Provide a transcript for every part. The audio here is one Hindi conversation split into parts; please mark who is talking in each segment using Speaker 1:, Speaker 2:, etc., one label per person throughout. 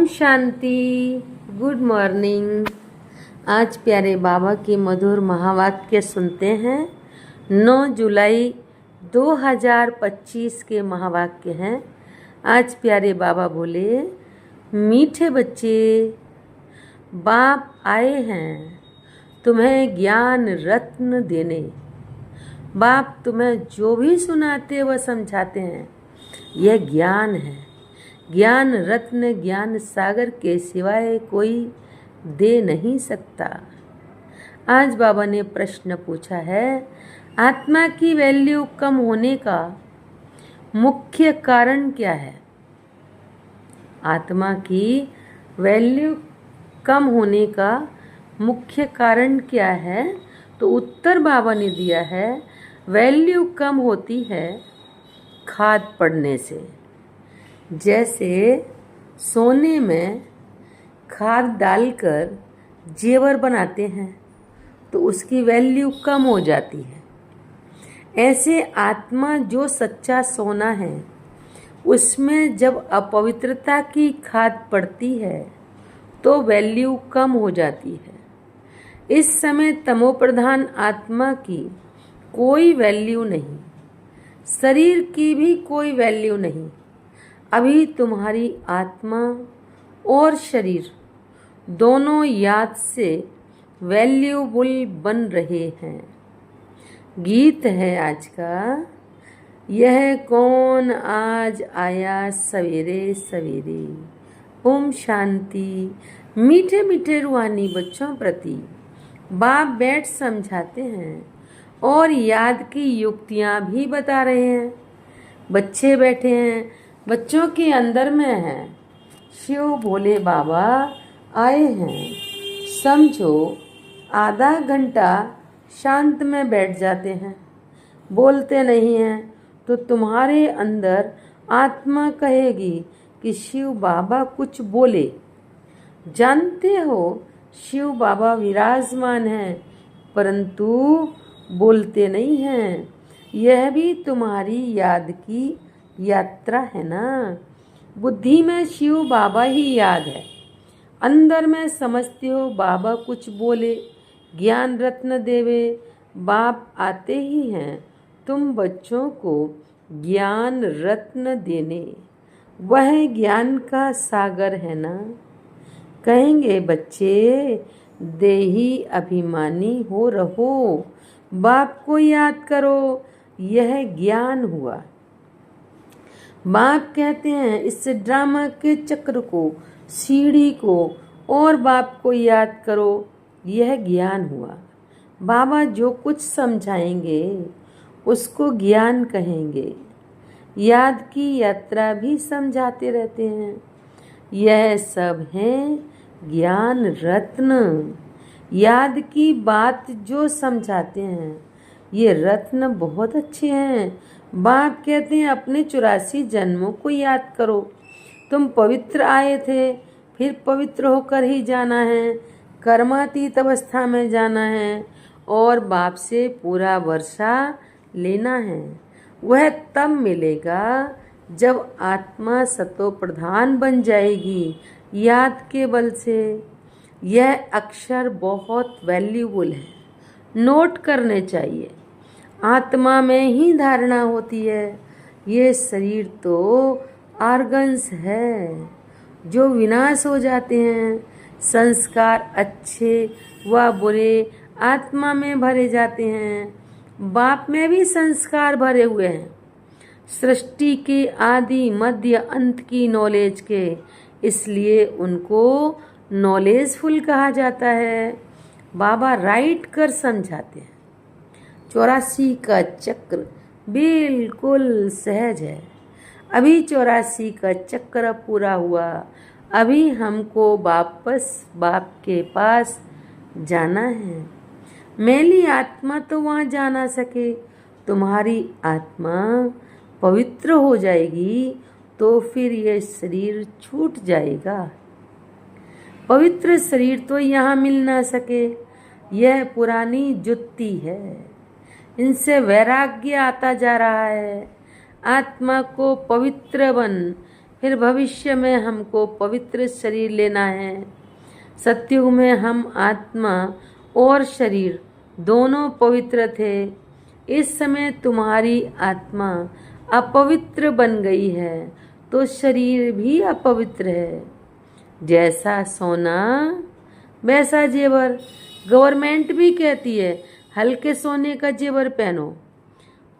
Speaker 1: ओम शांति। Good morning. आज प्यारे बाबा के मधुर महावाक्य सुनते हैं। 9 जुलाई 2025 के महावाक्य हैं। आज प्यारे बाबा बोले, मीठे बच्चे, बाप आए हैं तुम्हें ज्ञान रत्न देने। बाप तुम्हें जो भी सुनाते वह समझाते हैं, यह ज्ञान है। ज्ञान रत्न ज्ञान सागर के सिवाय कोई दे नहीं सकता। आज बाबा ने प्रश्न पूछा है, आत्मा की वैल्यू कम होने का मुख्य कारण क्या है? आत्मा की वैल्यू कम होने का मुख्य कारण क्या है? तो उत्तर बाबा ने दिया है, वैल्यू कम होती है खाद पड़ने से। जैसे सोने में खाद डालकर जेवर बनाते हैं तो उसकी वैल्यू कम हो जाती है। ऐसे आत्मा जो सच्चा सोना है, उसमें जब अपवित्रता की खाद पड़ती है तो वैल्यू कम हो जाती है। इस समय तमोप्रधान आत्मा की कोई वैल्यू नहीं, शरीर की भी कोई वैल्यू नहीं। अभी तुम्हारी आत्मा और शरीर दोनों याद से वैल्यूबल बन रहे हैं। गीत है आज का, यह कौन आज आया सवेरे सवेरे। ओम शांति। मीठे मीठे रूहानी बच्चों प्रति बाप बैठ समझाते हैं और याद की युक्तियाँ भी बता रहे हैं। बच्चे बैठे हैं, बच्चों के अंदर में है शिव भोले बाबा आए हैं। समझो, आधा घंटा शांत में बैठ जाते हैं, बोलते नहीं हैं, तो तुम्हारे अंदर आत्मा कहेगी कि शिव बाबा कुछ बोले। जानते हो शिव बाबा विराजमान हैं, परंतु बोलते नहीं हैं। यह भी तुम्हारी याद की यात्रा है ना। बुद्धि में शिव बाबा ही याद है, अंदर में समझते हो बाबा कुछ बोले, ज्ञान रत्न देवे। बाप आते ही हैं तुम बच्चों को ज्ञान रत्न देने। वह ज्ञान का सागर है ना। कहेंगे बच्चे, देही अभिमानी हो रहो, बाप को याद करो, यह ज्ञान हुआ। बाप कहते हैं इस ड्रामा के चक्र को, सीढ़ी को और बाप को याद करो, यह ज्ञान हुआ। बाबा जो कुछ समझाएंगे उसको ज्ञान कहेंगे। याद की यात्रा भी समझाते रहते हैं। यह सब है ज्ञान रत्न। याद की बात जो समझाते हैं, ये रत्न बहुत अच्छे हैं। बाप कहते हैं अपने 84 जन्मों को याद करो। तुम पवित्र आए थे, फिर पवित्र होकर ही जाना है, कर्मातीत अवस्था में जाना है और बाप से पूरा वर्षा लेना है। वह तब मिलेगा जब आत्मा सतो प्रधान बन जाएगी, याद के बल से। यह अक्षर बहुत वैल्यूबल है, नोट करने चाहिए। आत्मा में ही धारणा होती है। ये शरीर तो आर्गन्स है जो विनाश हो जाते हैं। संस्कार अच्छे व बुरे आत्मा में भरे जाते हैं। बाप में भी संस्कार भरे हुए हैं, सृष्टि के आदि मध्य अंत की नॉलेज के, इसलिए उनको नॉलेजफुल कहा जाता है। बाबा राइट कर समझाते हैं। 84 का चक्र बिल्कुल सहज है। अभी 84 का चक्र पूरा हुआ। अभी हमको वापस बाप के पास जाना है। मैली आत्मा तो वहाँ जा ना सके। तुम्हारी आत्मा पवित्र हो जाएगी तो फिर यह शरीर छूट जाएगा। पवित्र शरीर तो यहाँ मिल ना सके। यह पुरानी जुत्ती है, इनसे वैराग्य आता जा रहा है। आत्मा को पवित्र बन, फिर भविष्य में हमको पवित्र शरीर लेना है। सतयुग में हम आत्मा और शरीर दोनों पवित्र थे। इस समय तुम्हारी आत्मा अपवित्र बन गई है तो शरीर भी अपवित्र है। जैसा सोना वैसा जेवर। गवर्नमेंट भी कहती है हल्के सोने का जेवर पहनो,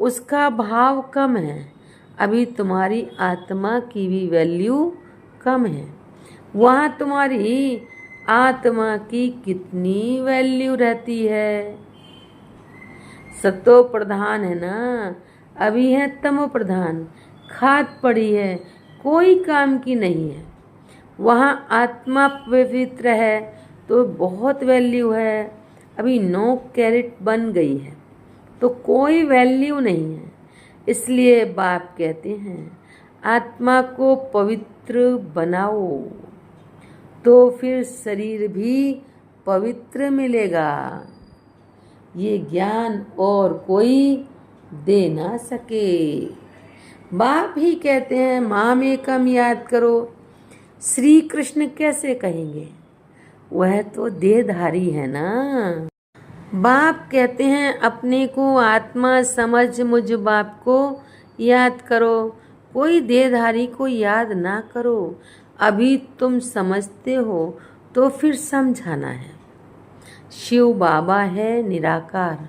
Speaker 1: उसका भाव कम है। अभी तुम्हारी आत्मा की भी वैल्यू कम है। वहाँ तुम्हारी आत्मा की कितनी वैल्यू रहती है। सतो प्रधान है ना, अभी है तमो प्रधान, खाद पड़ी है, कोई काम की नहीं है। वहाँ आत्मा पवित्र है तो बहुत वैल्यू है। अभी 9 कैरेट बन गई है तो कोई वैल्यू नहीं है। इसलिए बाप कहते हैं आत्मा को पवित्र बनाओ तो फिर शरीर भी पवित्र मिलेगा। ये ज्ञान और कोई दे ना सके। बाप ही कहते हैं माम एकम याद करो। श्री कृष्ण कैसे कहेंगे, वह तो देहधारी है ना। बाप कहते हैं अपने को आत्मा समझ मुझ बाप को याद करो, कोई देहधारी को याद ना करो। अभी तुम समझते हो तो फिर समझाना है। शिव बाबा है निराकार,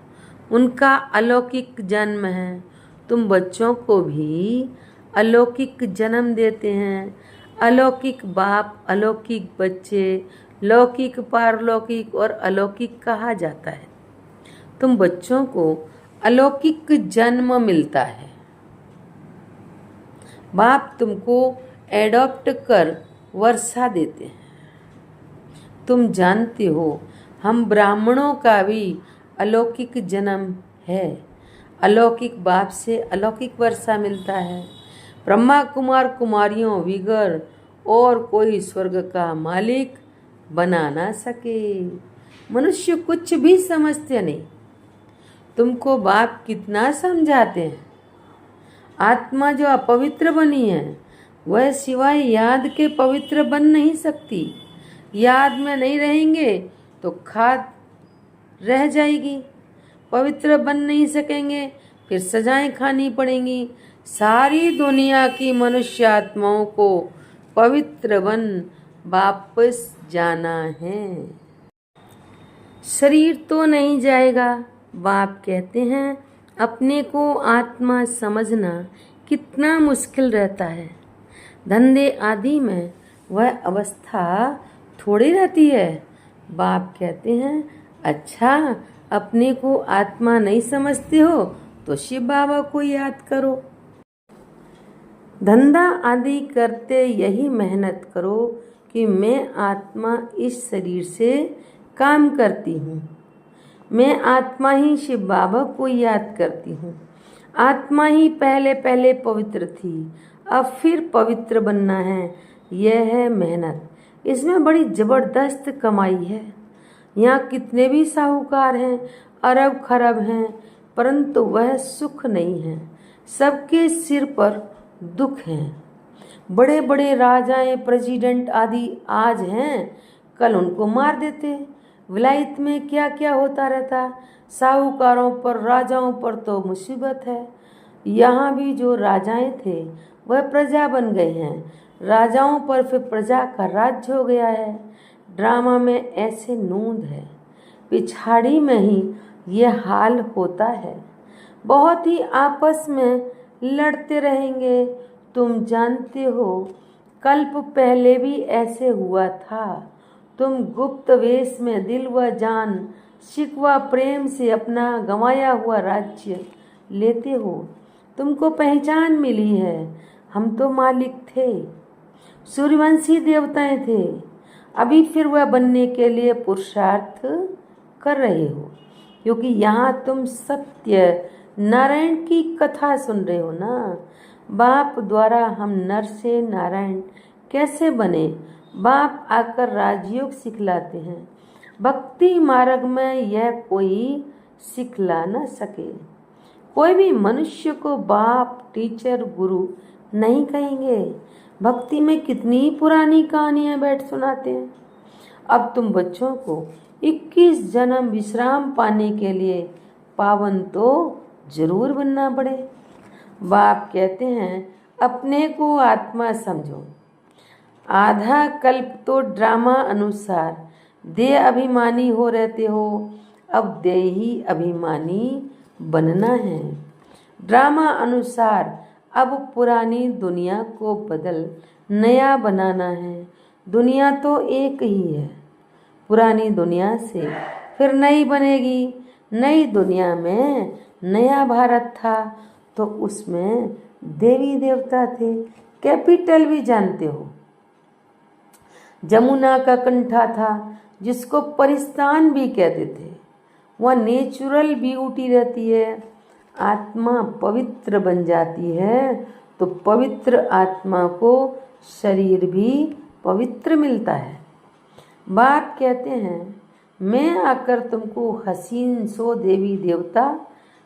Speaker 1: उनका अलौकिक जन्म है। तुम बच्चों को भी अलौकिक जन्म देते हैं। अलौकिक बाप, अलौकिक बच्चे, लौकिक, पारलौकिक और अलौकिक कहा जाता है। तुम बच्चों को अलौकिक जन्म मिलता है। बाप तुमको एडॉप्ट कर वर्षा देते हैं। तुम जानते हो हम ब्राह्मणों का भी अलौकिक जन्म है। अलौकिक बाप से अलौकिक वर्षा मिलता है। ब्रह्मा कुमार कुमारियों विगर और कोई स्वर्ग का मालिक बना ना सके। मनुष्य कुछ भी समझते नहीं। तुमको बाप कितना समझाते हैं। आत्मा जो अपवित्र बनी है वह सिवाय याद के पवित्र बन नहीं सकती। याद में नहीं रहेंगे तो खाद रह जाएगी, पवित्र बन नहीं सकेंगे, फिर सजाएं खानी पड़ेंगी। सारी दुनिया की मनुष्य आत्माओं को पवित्र बन वापस जाना है। शरीर तो नहीं जाएगा। बाप कहते हैं अपने को आत्मा समझना कितना मुश्किल रहता है। धंधे आदि में वह अवस्था थोड़ी रहती है। बाप कहते हैं अच्छा अपने को आत्मा नहीं समझते हो तो शिव बाबा को याद करो। धंधा आदि करते यही मेहनत करो कि मैं आत्मा इस शरीर से काम करती हूँ। मैं आत्मा ही शिव बाबा को याद करती हूँ। आत्मा ही पहले पहले पवित्र थी, अब फिर पवित्र बनना है। यह है मेहनत। इसमें बड़ी ज़बरदस्त कमाई है। यहाँ कितने भी साहूकार हैं, अरब खरब हैं, परंतु वह सुख नहीं है। सबके सिर पर दुख हैं। बड़े बड़े राजाएं, प्रेसिडेंट आदि आज हैं, कल उनको मार देते। विलायत में क्या क्या होता रहता। साहूकारों पर, राजाओं पर तो मुसीबत है। यहाँ भी जो राजाएं थे वह प्रजा बन गए हैं। राजाओं पर फिर प्रजा का राज्य हो गया है। ड्रामा में ऐसे नूंद है, पिछाड़ी में ही यह हाल होता है। बहुत ही आपस में लड़ते रहेंगे। तुम जानते हो कल्प पहले भी ऐसे हुआ था। तुम गुप्त वेश में दिल व जान, शिकवा प्रेम से अपना गंवाया हुआ राज्य लेते हो। तुमको पहचान मिली है। हम तो मालिक थे, सूर्यवंशी देवताएं थे। अभी फिर वह बनने के लिए पुरुषार्थ कर रहे हो, क्योंकि यहाँ तुम सत्य नारायण की कथा सुन रहे हो ना। बाप द्वारा हम नर से नारायण कैसे बने, बाप आकर राजयोग सिखलाते हैं। भक्ति मार्ग में यह कोई सिखला न सके। कोई भी मनुष्य को बाप, टीचर, गुरु नहीं कहेंगे। भक्ति में कितनी पुरानी कहानियाँ बैठ सुनाते हैं। अब तुम बच्चों को 21 जन्म विश्राम पाने के लिए पावन तो जरूर बनना पड़े। बाप कहते हैं अपने को आत्मा समझो। आधा कल्प तो ड्रामा अनुसार देह अभिमानी हो रहते हो, अब देही अभिमानी बनना है। ड्रामा अनुसार अब पुरानी दुनिया को बदल नया बनाना है। दुनिया तो एक ही है, पुरानी दुनिया से फिर नई बनेगी। नई दुनिया में नया भारत था तो उसमें देवी देवता थे। कैपिटल भी जानते हो, जमुना का कंठा था जिसको परिस्तान भी कहते थे। वह नेचुरल ब्यूटी रहती है। आत्मा पवित्र बन जाती है तो पवित्र आत्मा को शरीर भी पवित्र मिलता है। बाप कहते हैं मैं आकर तुमको हसीन सो देवी देवता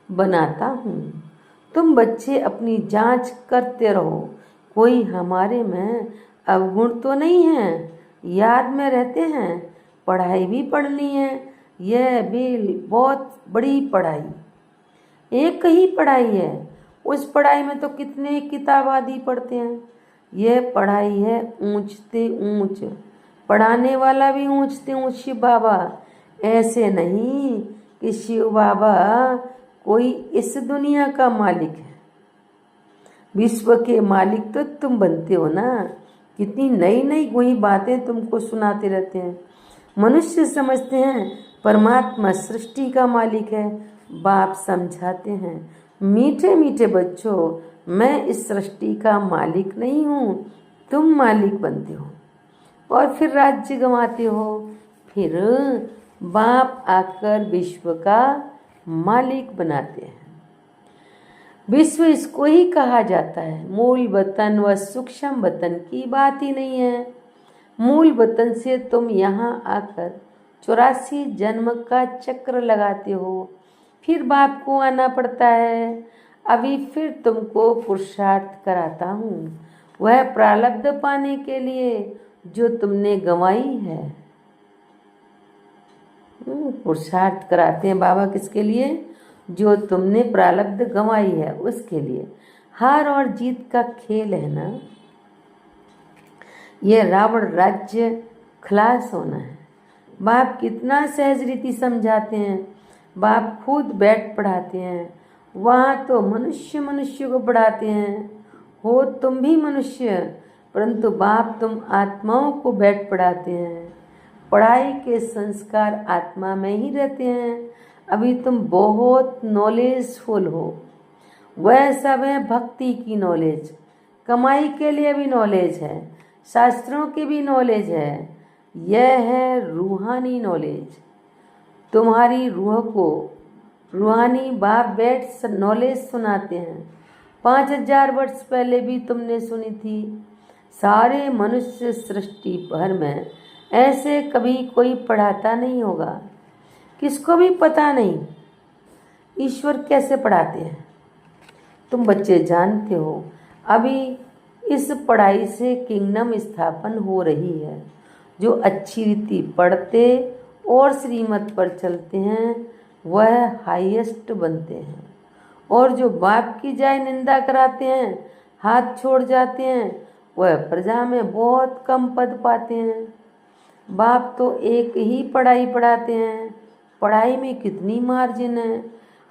Speaker 1: बनाता हूँ। तुम बच्चे अपनी जांच करते रहो, कोई हमारे में अवगुण तो नहीं है। याद में रहते हैं, पढ़ाई भी पढ़नी है। यह भी बहुत बड़ी पढ़ाई, एक ही पढ़ाई है। उस पढ़ाई में तो कितने किताब आदि पढ़ते हैं। यह पढ़ाई है ऊंचते ऊंच, पढ़ाने वाला भी ऊंचते ऊंच शिव बाबा। ऐसे नहीं कि शिव बाबा कोई इस दुनिया का मालिक है, विश्व के मालिक तो तुम बनते हो ना। कितनी नई नई वही बातें तुमको सुनाते रहते हैं। मनुष्य समझते हैं परमात्मा सृष्टि का मालिक है। बाप समझाते हैं मीठे मीठे बच्चों, मैं इस सृष्टि का मालिक नहीं हूँ, तुम मालिक बनते हो और फिर राज्य गंवाते हो। फिर बाप आकर विश्व का मालिक बनाते हैं। विश्व इसको ही कहा जाता है। मूल वतन व सूक्ष्म वतन की बात ही नहीं है। मूल वतन से तुम यहाँ आकर 84 जन्म का चक्र लगाते हो, फिर बाप को आना पड़ता है। अभी फिर तुमको पुरुषार्थ कराता हूँ, वह प्रारब्ध पाने के लिए जो तुमने गंवाई है। पुरुषार्थ कराते हैं बाबा किसके लिए? जो तुमने प्रारब्ध गंवाई है उसके लिए। हार और जीत का खेल है ना। यह रावण राज्य खलास होना है। बाप कितना सहज रीति समझाते हैं। बाप खुद बैठ पढ़ाते हैं। वहाँ तो मनुष्य मनुष्य को पढ़ाते हैं। हो तुम भी मनुष्य, परंतु बाप तुम आत्माओं को बैठ पढ़ाते हैं। पढ़ाई के संस्कार आत्मा में ही रहते हैं। अभी तुम बहुत नॉलेजफुल हो। वह सब है भक्ति की नॉलेज। कमाई के लिए भी नॉलेज है, शास्त्रों की भी नॉलेज है। यह है रूहानी नॉलेज। तुम्हारी रूह को रूहानी बाप बैठ नॉलेज सुनाते हैं। 5000 वर्ष पहले भी तुमने सुनी थी। सारे मनुष्य सृष्टि भर में ऐसे कभी कोई पढ़ाता नहीं होगा। किसको भी पता नहीं ईश्वर कैसे पढ़ाते हैं। तुम बच्चे जानते हो अभी इस पढ़ाई से किंगडम स्थापन हो रही है। जो अच्छी रीति पढ़ते और श्रीमत पर चलते हैं वह हाईएस्ट बनते हैं, और जो बाप की जाय निंदा कराते हैं, हाथ छोड़ जाते हैं, वह प्रजा में बहुत कम पद पाते हैं। बाप तो एक ही पढ़ाई पढ़ाते हैं। पढ़ाई में कितनी मार्जिन है।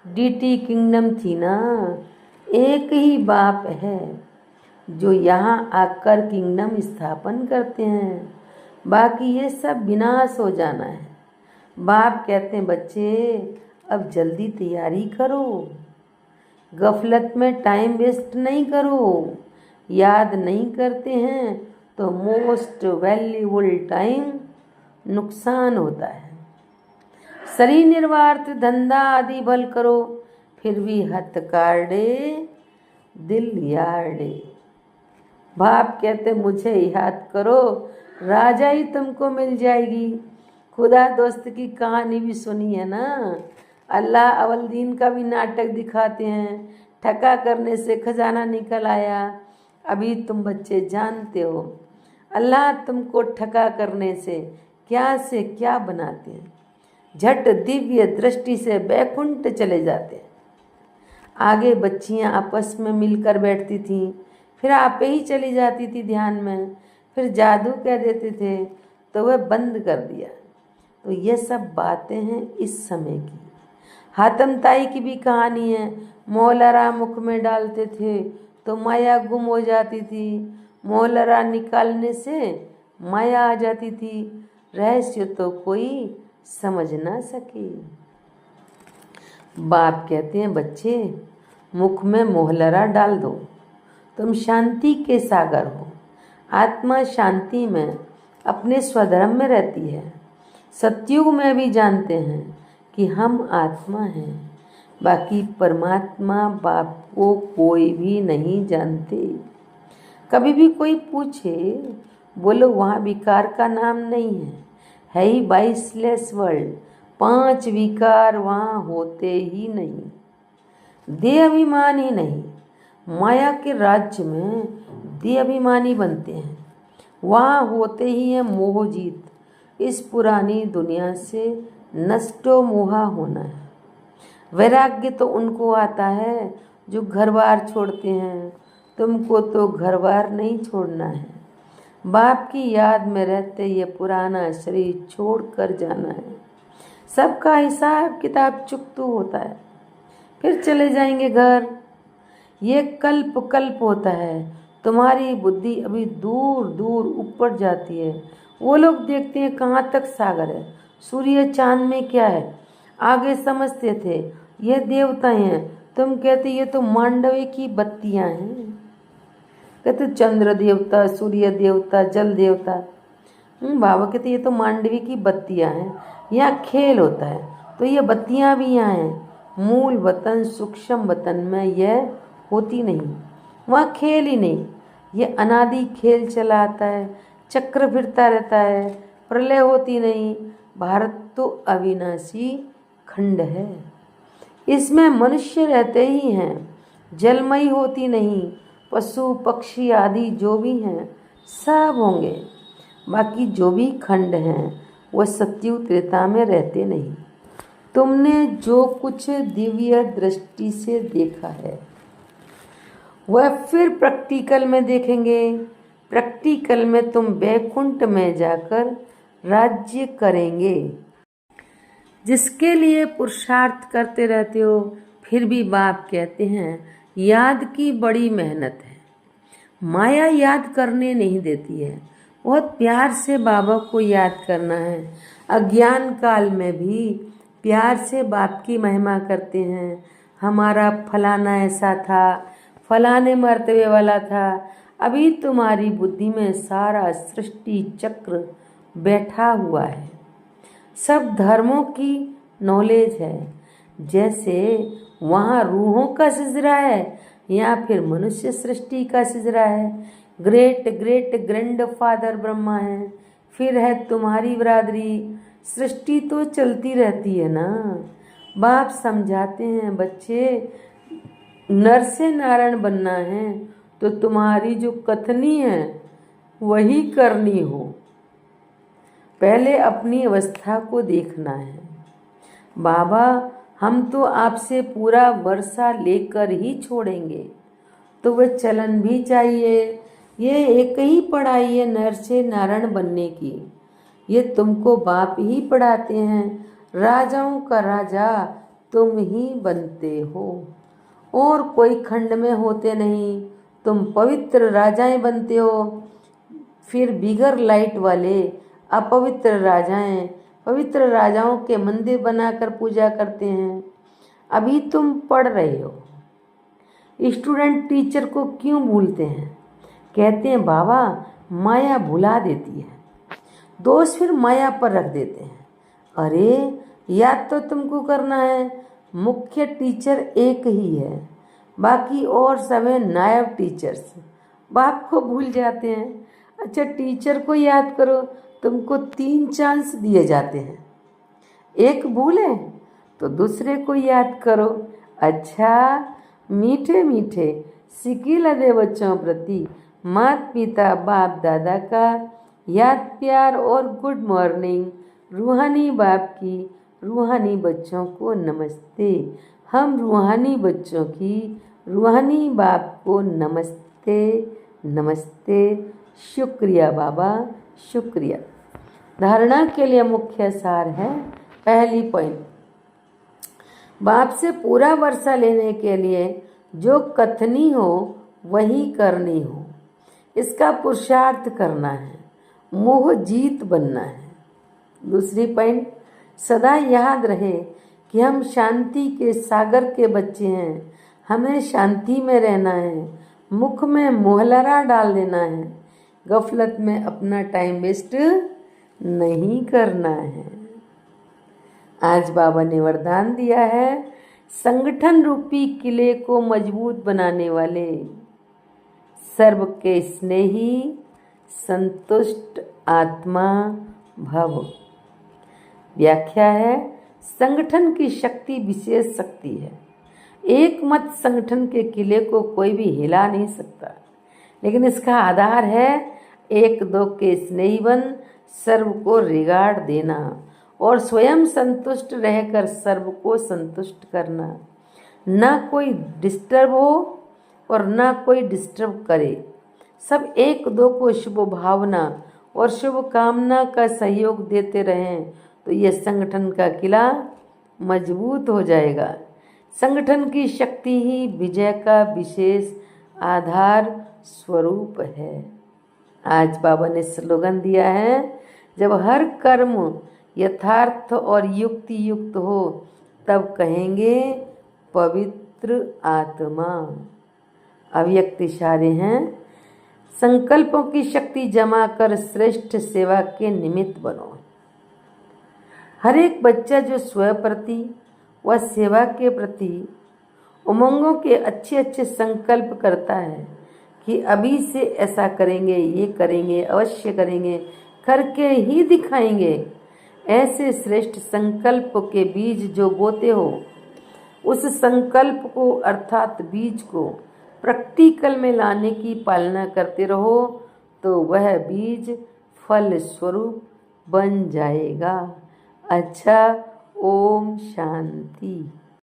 Speaker 1: डीटी किंगडम थी ना, एक ही बाप है जो यहाँ आकर किंगडम स्थापन करते हैं। बाकी ये सब विनाश हो जाना है। बाप कहते हैं बच्चे अब जल्दी तैयारी करो, गफलत में टाइम वेस्ट नहीं करो। याद नहीं करते हैं तो मोस्ट वैल्यूबल टाइम नुकसान होता है। शरीर निर्वार्थ धंधा आदि भल करो, फिर भी हथ काढ़े दिल यार्डे। बाप कहते मुझे याद करो, राजा ही तुमको मिल जाएगी। खुदा दोस्त की कहानी भी सुनी है ना। अल्लाह अवलदीन का भी नाटक दिखाते हैं। ठगा करने से खजाना निकल आया। अभी तुम बच्चे जानते हो अल्लाह तुमको ठगा करने से क्या बनाते हैं। झट दिव्य दृष्टि से बैकुंठ चले जाते हैं। आगे बच्चियां आपस में मिलकर बैठती थीं, फिर आपे ही चली जाती थी ध्यान में, फिर जादू कह देते थे तो वह बंद कर दिया। तो ये सब बातें हैं इस समय की। हातम ताई की भी कहानी है। मौलरा मुख में डालते थे तो माया गुम हो जाती थी, मौलरा निकालने से माया आ जाती थी। रहस्य तो कोई समझ ना सके। बाप कहते हैं बच्चे मुख में मोहलरा डाल दो, तुम शांति के सागर हो। आत्मा शांति में अपने स्वधर्म में रहती है। सतयुग में भी जानते हैं कि हम आत्मा हैं, बाकी परमात्मा बाप को कोई भी नहीं जानते। कभी भी कोई पूछे बोलो वहाँ विकार का नाम नहीं है ही 22 वर्ल्ड, 5 विकार वहाँ होते ही नहीं। देह अभिमान ही नहीं, माया के राज्य में देह अभिमानी बनते हैं। वहाँ होते ही है मोह जीत। इस पुरानी दुनिया से नष्टो मोहा होना है। वैराग्य तो उनको आता है जो घर बार छोड़ते हैं। तुमको तो घर बार नहीं छोड़ना है, बाप की याद में रहते ये पुराना शरीर छोड़ कर जाना है। सबका हिसाब किताब चुकतू होता है, फिर चले जाएंगे घर। ये कल्प कल्प होता है। तुम्हारी बुद्धि अभी दूर दूर ऊपर जाती है। वो लोग देखते हैं कहाँ तक सागर है, सूर्य चांद में क्या है, आगे समझते थे ये देवताएं हैं। तुम कहते ये तो मांडवी की बत्तियां हैं। कहते चंद्र देवता, सूर्य देवता, जल देवता। बाबा कहते ये तो मांडवी की बत्तियां हैं, यहाँ खेल होता है तो ये बत्तियां भी यहाँ हैं। मूल वतन सूक्ष्म वतन में यह होती नहीं, वहाँ खेल ही नहीं। ये अनादि खेल चला आता है, चक्र फिरता रहता है, प्रलय होती नहीं। भारत तो अविनाशी खंड है, इसमें मनुष्य रहते ही हैं, जलमयी होती नहीं। पशु पक्षी आदि जो भी हैं सब होंगे, बाकी जो भी खंड हैं वह सत्युग त्रेता में रहते नहीं। तुमने जो कुछ दिव्य दृष्टि से देखा है वह फिर प्रैक्टिकल में देखेंगे। प्रैक्टिकल में तुम बैकुंठ में जाकर राज्य करेंगे। जिसके लिए पुरुषार्थ करते रहते हो, फिर भी बाप कहते हैं याद की बड़ी मेहनत है। माया याद करने नहीं देती है, बहुत प्यार से बाबा को याद करना है। अज्ञान काल में भी प्यार से बाप की महिमा करते हैं। हमारा फलाना ऐसा था, फलाने मर्तबे वाला था। अभी तुम्हारी बुद्धि में सारा सृष्टि चक्र बैठा हुआ है, सब धर्मों की नॉलेज है। जैसे वहाँ रूहों का सिजरा है, या फिर मनुष्य सृष्टि का सिजरा है। Great great grand father Brahma है, फिर है तुम्हारी बरादरी। सृष्टि तो चलती रहती है ना। बाप समझाते हैं बच्चे नर से नारायण बनना है तो तुम्हारी जो कथनी है वही करनी हो। पहले अपनी अवस्था को देखना है। बाबा हम तो आपसे पूरा वर्षा लेकर ही छोड़ेंगे, तो वह चलन भी चाहिए। ये एक ही पढ़ाई है नर से नारायण बनने की, ये तुमको बाप ही पढ़ाते हैं। राजाओं का राजा तुम ही बनते हो, और कोई खंड में होते नहीं। तुम पवित्र राजाएं बनते हो। फिर बिगर लाइट वाले अपवित्र राजाएं पवित्र राजाओं के मंदिर बनाकर पूजा करते हैं। अभी तुम पढ़ रहे हो। स्टूडेंट टीचर को क्यों भूलते हैं? कहते हैं बाबा माया भुला देती है, दोष फिर माया पर रख देते हैं। अरे याद तो तुमको करना है, मुख्य टीचर एक ही है, बाकी और सब है नायब टीचर्स। बाप को भूल जाते हैं। अच्छा टीचर को याद करो, तुमको 3 चांस दिए जाते हैं, एक भूले तो दूसरे को याद करो। अच्छा मीठे मीठे सिकीला दे बच्चों प्रति माता पिता बाप दादा का याद प्यार और गुड मॉर्निंग। रूहानी बाप की रूहानी बच्चों को नमस्ते। हम रूहानी बच्चों की रूहानी बाप को नमस्ते नमस्ते। शुक्रिया बाबा, शुक्रिया। धारणा के लिए मुख्य सार है। पहली पॉइंट, बाप से पूरा वर्षा लेने के लिए जो कथनी हो वही करनी हो। इसका पुरुषार्थ करना है, मोह जीत बनना है। दूसरी पॉइंट, सदा याद रहे कि हम शांति के सागर के बच्चे हैं। हमें शांति में रहना है, मुख में मोहलरा डाल देना है, गफलत में अपना टाइम वेस्ट नहीं करना है। आज बाबा ने वरदान दिया है, संगठन रूपी किले को मजबूत बनाने वाले सर्व के स्नेही संतुष्ट आत्मा भव। व्याख्या है, संगठन की शक्ति विशेष शक्ति है। एक मत संगठन के किले को कोई भी हिला नहीं सकता, लेकिन इसका आधार है एक दो के स्नेही बन सर्व को रिगार्ड देना और स्वयं संतुष्ट रहकर सर्व को संतुष्ट करना। ना कोई डिस्टर्ब हो और ना कोई डिस्टर्ब करे। सब एक दो को शुभ भावना और शुभ कामना का सहयोग देते रहें तो यह संगठन का किला मजबूत हो जाएगा। संगठन की शक्ति ही विजय का विशेष आधार स्वरूप है। आज बाबा ने स्लोगन दिया है, जब हर कर्म यथार्थ और युक्ति युक्त हो तब कहेंगे पवित्र आत्मा। अव्यक्त इशारे हैं, संकल्पों की शक्ति जमा कर श्रेष्ठ सेवा के निमित्त बनो। हर एक बच्चा जो स्व प्रति व सेवा के प्रति उमंगों के अच्छे अच्छे संकल्प करता है कि अभी से ऐसा करेंगे, ये करेंगे, अवश्य करेंगे, करके ही दिखाएंगे, ऐसे श्रेष्ठ संकल्प के बीज जो बोते हो, उस संकल्प को अर्थात बीज को प्रैक्टिकल में लाने की पालना करते रहो तो वह बीज फल स्वरूप बन जाएगा। अच्छा, ओम शांति।